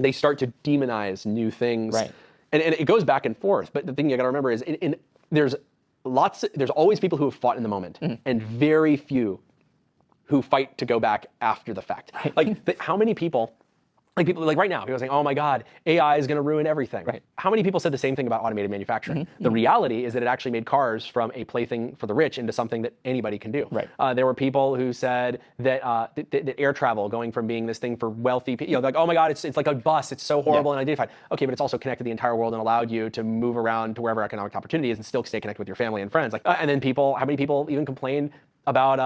they start to demonize new things. Right. And it goes back and forth. But the thing you got to remember is there's always people who have fought in the moment, and very few who fight to go back after the fact. Right. Like how many people, like right now, people are saying, oh my God, AI is going to ruin everything. Right. How many people said the same thing about automated manufacturing? The reality is that it actually made cars from a plaything for the rich into something that anybody can do. Right. There were people who said that, that air travel going from being this thing for wealthy people, like, oh my God, it's like a bus, it's so horrible and unidentified. Okay, but it's also connected the entire world and allowed you to move around to wherever economic opportunity is and still stay connected with your family and friends. And then how many people even complained about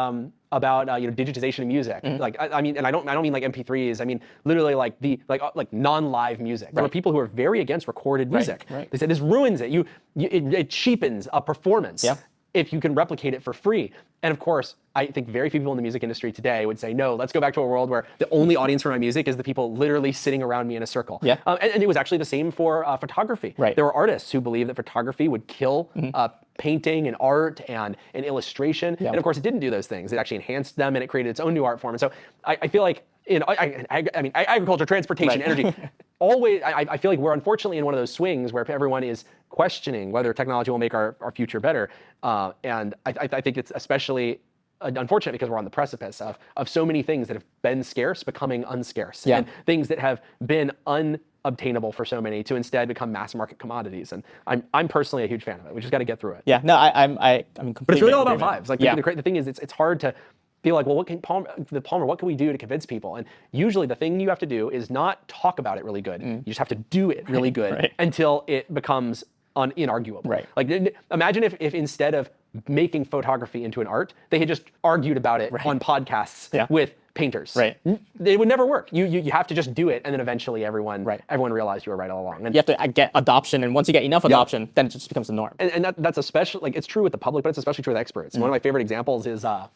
digitization of music? Like I mean, and I don't mean like MP3s. I mean literally like like non-live music. There were people who were very against recorded music. Right. They said this ruins it. It cheapens a performance if you can replicate it for free. And of course, I think very few people in the music industry today would say, no, let's go back to a world where the only audience for my music is the people literally sitting around me in a circle. Yeah. And it was actually the same for photography. Right. There were artists who believed that photography would kill painting and art and illustration. And of course, it didn't do those things. It actually enhanced them and it created its own new art form. And so I feel like I mean, agriculture, transportation, energy, always, I feel like we're unfortunately in one of those swings where everyone is questioning whether technology will make our future better. And I think it's especially unfortunate because we're on the precipice of so many things that have been scarce becoming unscarce. And things that have been unobtainable for so many to instead become mass market commodities. And I'm personally a huge fan of it. We just got to get through it. Yeah, no, I'm completely. But it's really all about vibes. Like the thing is, it's hard to feel like, well, what can Palmer, what can we do to convince people? And usually the thing you have to do is not talk about it really good. You just have to do it really good until it becomes inarguable. Right. Like imagine if instead of making photography into an art, they had just argued about it on podcasts with painters. Right. It would never work. You have to just do it, and then eventually everyone realized you were right all along. And you have to get adoption, and once you get enough adoption, then it just becomes the norm. And that's especially, like, it's true with the public, but it's especially true with experts. And one of my favorite examples is I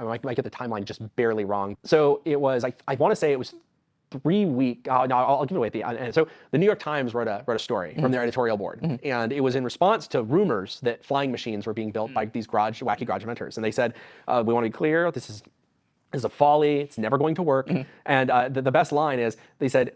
might get the timeline just barely wrong. So it was, I want to say it was 3 weeks. No, I'll give it away at the end. And so the New York Times wrote a story from their editorial board, and it was in response to rumors that flying machines were being built by these wacky garage inventors. And they said, we want to be clear, this is a folly. It's never going to work. And the best line is, they said,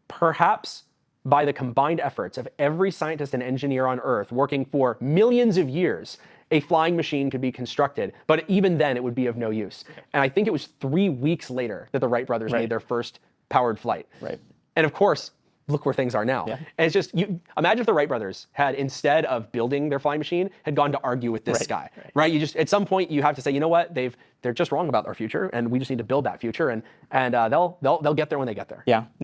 perhaps by the combined efforts of every scientist and engineer on Earth working for millions of years, a flying machine could be constructed, but even then it would be of no use. And I think it was 3 weeks later that the Wright brothers made their first powered flight. And of course, look where things are now. And it's just, imagine if the Wright brothers had, instead of building their flying machine, had gone to argue with this guy, right? You just, at some point you have to say, you know what, they're just wrong about our future, and we just need to build that future, and they'll get there when they get there.